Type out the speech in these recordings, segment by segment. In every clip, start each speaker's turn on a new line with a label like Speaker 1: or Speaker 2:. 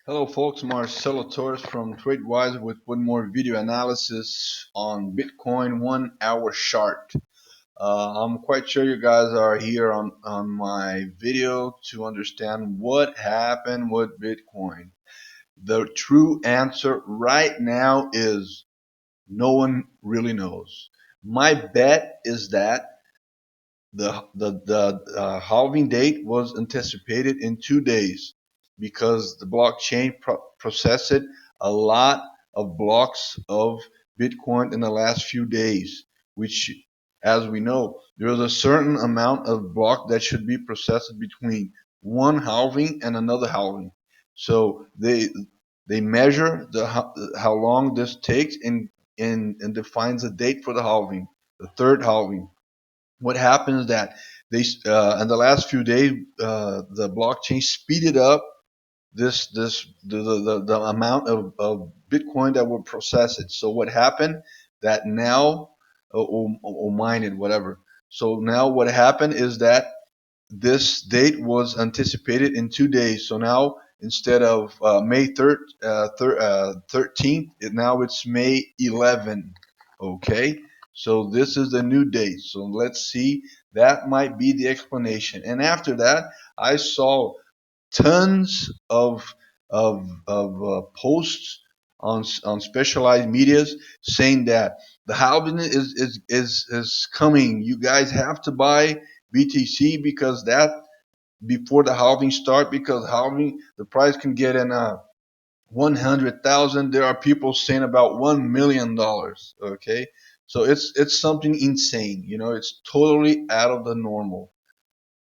Speaker 1: Hello folks, Marcelo Torres from TradeWise with one more video analysis on Bitcoin 1 hour chart. I'm quite sure you guys are here on my video to understand what happened with Bitcoin. The true answer right now is no one really knows. My bet is that the halving date was anticipated in 2 days because the blockchain processed a lot of blocks of Bitcoin in the last few days, which, as we know, there is a certain amount of block that should be processed between one halving and another halving. So they measure how long this takes and defines a date for the halving, the third halving. What happened is that they in the last few days the blockchain speeded up the amount of Bitcoin that were processed. So what happened that now or mined whatever. So now what happened is that this date was anticipated in 2 days. So now instead of May 13th, now it's May 11th. Okay, so this is the new date. So let's see. That might be the explanation. And after that, I saw tons of posts on specialized medias saying that the halving is coming. You guys have to buy BTC because that before the halving start, because halving the price can get in 100,000. There are people saying about $1 million. Okay, so it's something insane. It's totally out of the normal.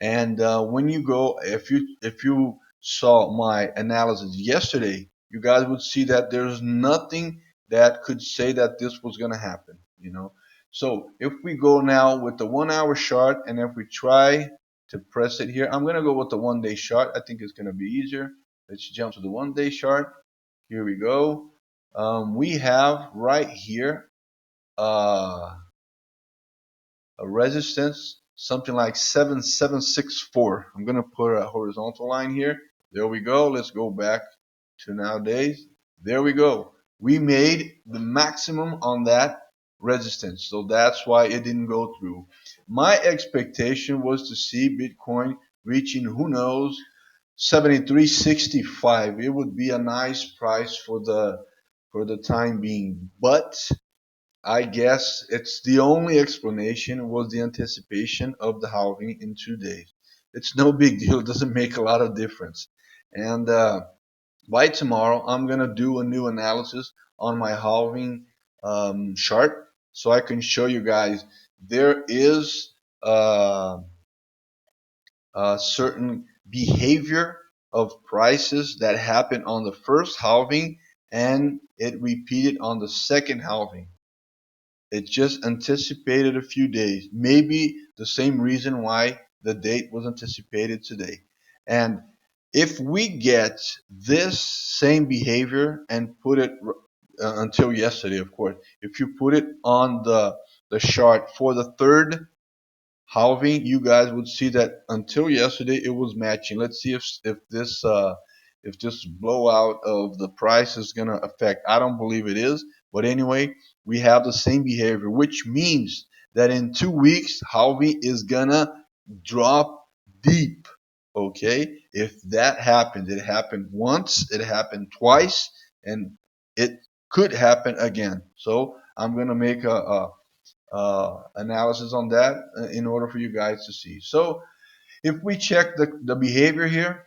Speaker 1: And when you go, if you saw my analysis yesterday, you guys would see that there's nothing that could say that this was going to happen. So if we go now with the 1 hour chart, and if we try to press it here, I'm going to go with the 1 day chart. I think it's going to be easier. Let's jump to the 1 day chart. Here we go. We have right here uh, a resistance, something like 7764. I'm going to put a horizontal line here. There we go. Let's go back to nowadays. There we go. We made the maximum on that resistance. So that's why it didn't go through. My expectation was to see Bitcoin reaching, who knows, 73.65. It would be a nice price for the time being. But I guess it's the only explanation was the anticipation of the halving in 2 days. It's no big deal. It doesn't make a lot of difference. And by tomorrow, I'm gonna do a new analysis on my halving chart, so I can show you guys there is a certain behavior of prices that happened on the first halving, and it repeated on the second halving. It just anticipated a few days. Maybe the same reason why the date was anticipated today. And if we get this same behavior and put it until yesterday, of course, if you put it on the chart for the third halving, you guys would see that until yesterday it was matching. Let's see if this blowout of the price is gonna affect. I don't believe it is, but anyway, we have the same behavior, which means that in 2 weeks halving is gonna drop deep. Okay, if that happens, it happened once, it happened twice, and it could happen again. So I'm gonna make a analysis on that in order for you guys to see. So if we check the behavior here,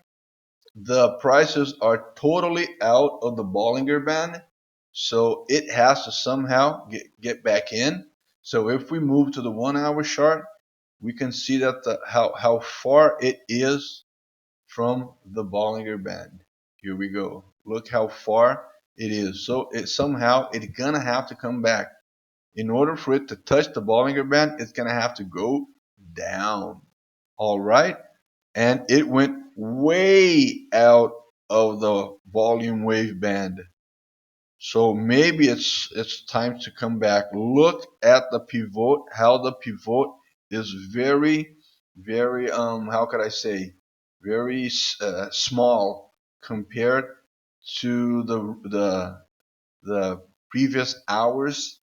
Speaker 1: the prices are totally out of the Bollinger Band. So it has to somehow get back in. So if we move to the 1 hour chart, we can see that how far it is from the Bollinger Band. Here we go. Look how far it is. So it's gonna have to come back. In order for it to touch the Bollinger Band, it's going to have to go down. All right. And it went way out of the volume wave band. So maybe it's time to come back. Look at the pivot, how the pivot is very how could I say, very small compared to the previous hours.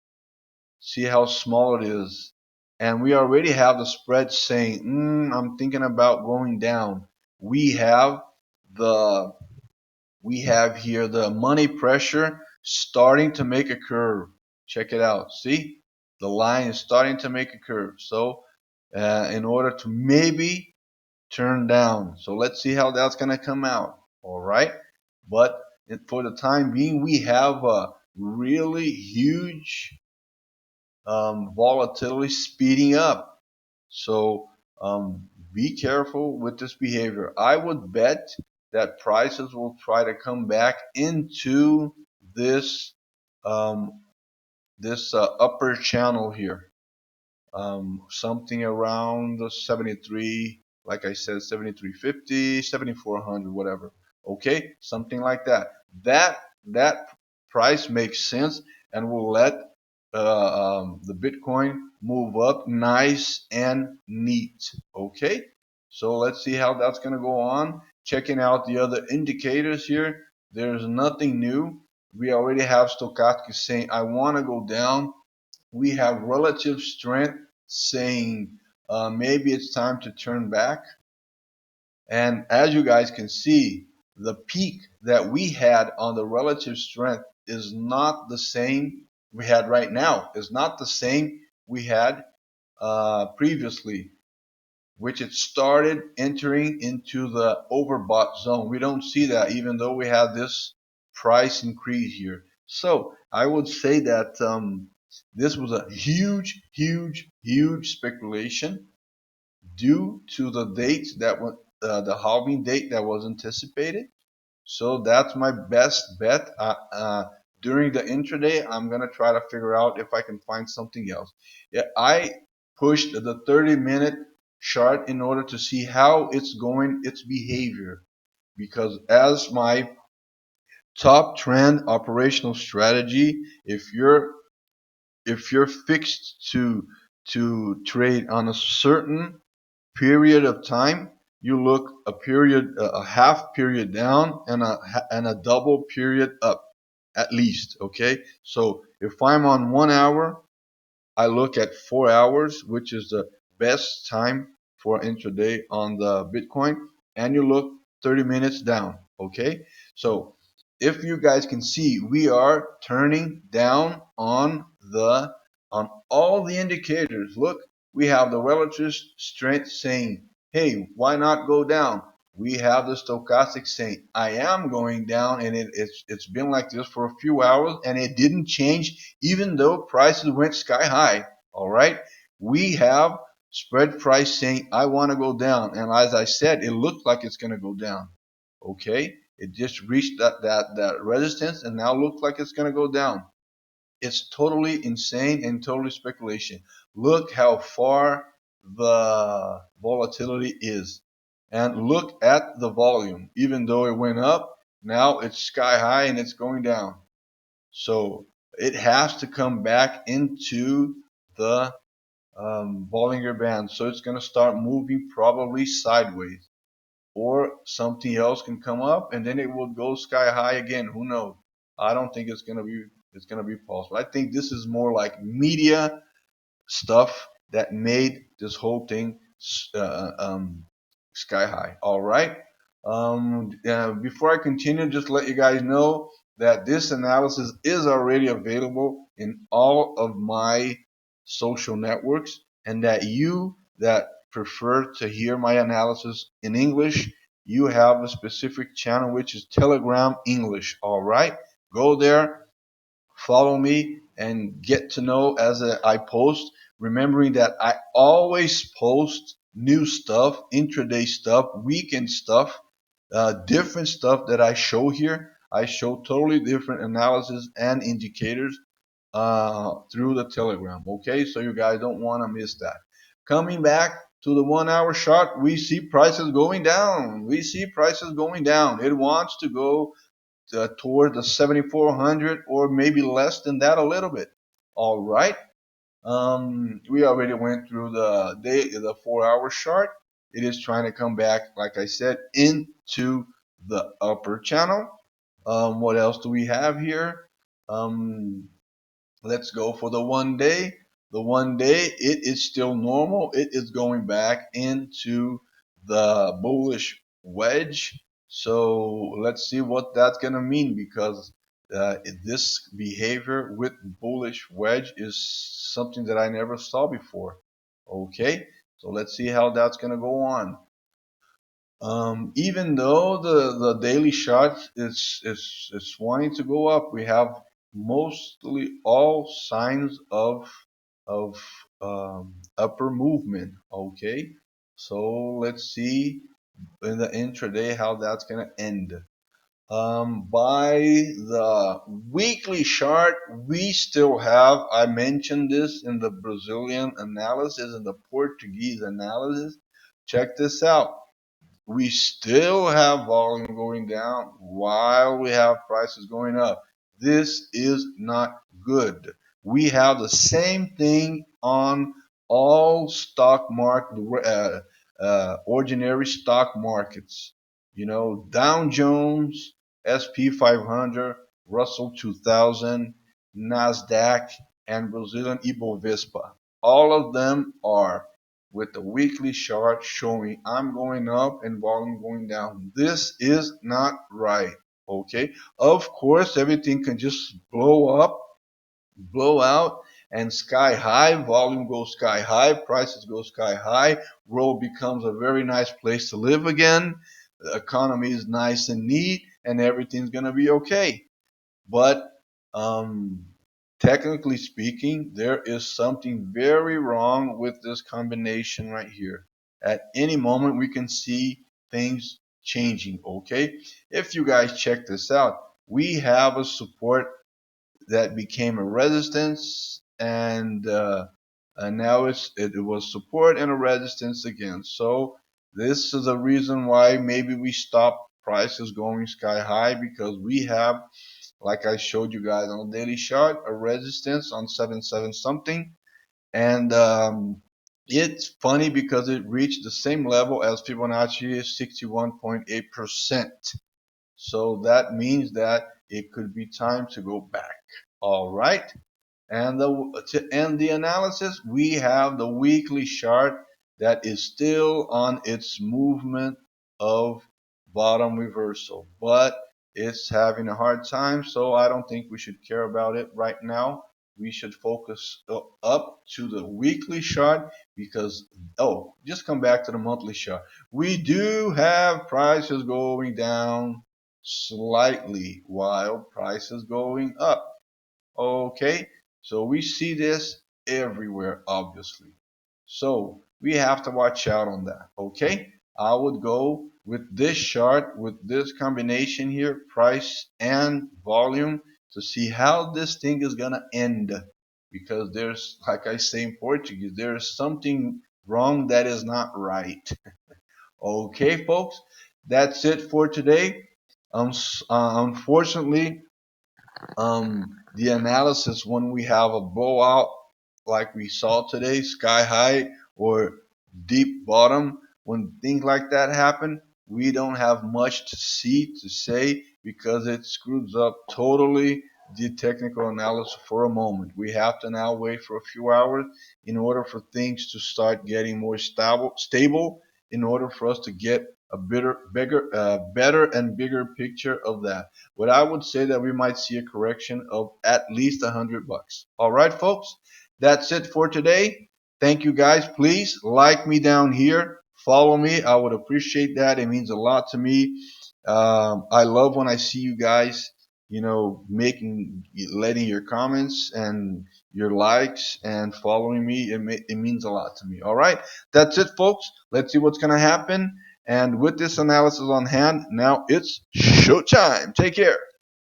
Speaker 1: See how small it is. And we already have the spread saying, I'm thinking about going down. We have the we have here the money pressure starting to make a curve. Check it out. See? The line is starting to make a curve. So in order to maybe turn down. So let's see how that's going to come out. All right. But for the time being, we have a really huge volatility speeding up. So be careful with this behavior. I would bet that prices will try to come back into this um, upper channel here, something around the 73, like I said, 73.50, 7400, whatever. Okay, something like that. That price makes sense and will let the Bitcoin move up nice and neat. Okay, so let's see how that's going to go on. Checking out the other indicators here, there's nothing new. We already have stochastic saying I want to go down. We have relative strength saying maybe it's time to turn back. And as you guys can see, the peak that we had on the relative strength is not the same we had right now. Is not the same we had previously, which it started entering into the overbought zone. We don't see that even though we had this price increase here. So I would say that this was a huge, huge, huge speculation due to the date that was the halving date that was anticipated. So that's my best bet. During the intraday, I'm gonna try to figure out if I can find something else. Yeah, I pushed the 30-minute chart in order to see how it's going, its behavior, because as my top trend operational strategy, if you're fixed to trade on a certain period of time, you look a half period down and a double period up at least. Okay, so if I'm on 1 hour, I look at 4 hours, which is the best time for intraday on the Bitcoin, and you look 30 minutes down. Okay, so if you guys can see, we are turning down on all the indicators. Look, we have the relative strength saying, "Hey, why not go down?" We have the stochastic saying, "I am going down," and it's been like this for a few hours, and it didn't change even though prices went sky high. All right, we have spread price saying, "I want to go down," and as I said, it looked like it's going to go down. Okay, it just reached that resistance and now looks like it's going to go down. It's totally insane and totally speculation. Look how far the volatility is. And look at the volume. Even though it went up, now it's sky high and it's going down. So it has to come back into the Bollinger Band. So it's going to start moving probably sideways. Or something else can come up and then it will go sky high again. Who knows? I don't think it's gonna be possible. I think this is more like media stuff that made this whole thing sky high. All right. Before I continue, just let you guys know that this analysis is already available in all of my social networks, and that you that prefer to hear my analysis in English, you have a specific channel which is Telegram English. All right. Go there, follow me, and get to know as I post. Remembering that I always post new stuff, intraday stuff, weekend stuff, different stuff that I show here. I show totally different analysis and indicators through the Telegram. Okay, so you guys don't want to miss that. Coming back to the 1 hour chart, we see prices going down. We see prices going down. It wants to go toward the 7400 or maybe less than that a little bit. All right. We already went through the 4 hour chart. It is trying to come back, like I said, into the upper channel. What else do we have here? Um, let's go for the 1 day. The 1 day, it is still normal. It is going back into the bullish wedge. So let's see what that's going to mean, because this behavior with bullish wedge is something that I never saw before. Okay, so let's see how that's going to go on. Even though the daily shot is wanting to go up, we have mostly all signs of upper movement. Okay, so let's see in the intraday how that's gonna end. By the weekly chart, we still have, I mentioned this in the Brazilian analysis and the Portuguese analysis. Check this out, we still have volume going down while we have prices going up. This is not good. We have the same thing on all stock market, ordinary stock markets. You know, Dow Jones, SP 500, Russell 2000, Nasdaq, and Brazilian Ibovespa. All of them are with the weekly chart showing I'm going up and volume going down. This is not right. Okay. Of course, everything can just blow up, blow out, and sky high. Volume goes sky high, prices go sky high. World becomes a very nice place to live again. The economy is nice and neat, and everything's gonna be okay. But um, technically speaking, there is something very wrong with this combination right here. At any moment, we can see things changing. Okay, if you guys check this out, we have a support that became a resistance, and now it was support and a resistance again. So this is the reason why maybe we stop prices going sky high, because we have, like I showed you guys on the daily chart, a resistance on 77 something. And it's funny because it reached the same level as Fibonacci 61.8%. So that means that it could be time to go back. All right. And to end the analysis, we have the weekly chart that is still on its movement of bottom reversal, but it's having a hard time, so I don't think we should care about it right now. We should focus up to the weekly chart, because, oh, just come back to the monthly chart. We do have prices going down slightly while prices going up. Okay, so we see this everywhere, obviously. So we have to watch out on that. Okay, I would go with this chart, with this combination here, price and volume, to see how this thing is gonna end. Because there's, like I say in Portuguese, there's something wrong that is not right. Okay, folks, that's it for today. Unfortunately, the analysis when we have a blowout like we saw today, sky high or deep bottom, when things like that happen, we don't have much to see to say, because it screws up totally the technical analysis for a moment. We have to now wait for a few hours in order for things to start getting more stable, in order for us to get a better and bigger picture of that. But I would say that we might see a correction of at least $100. All right, folks, that's it for today. Thank you guys. Please like me down here. Follow me. I would appreciate that. It means a lot to me. I love when I see you guys, letting your comments and your likes and following me. It means a lot to me. All right. That's it, folks. Let's see what's going to happen. And with this analysis on hand, now it's showtime. Take care.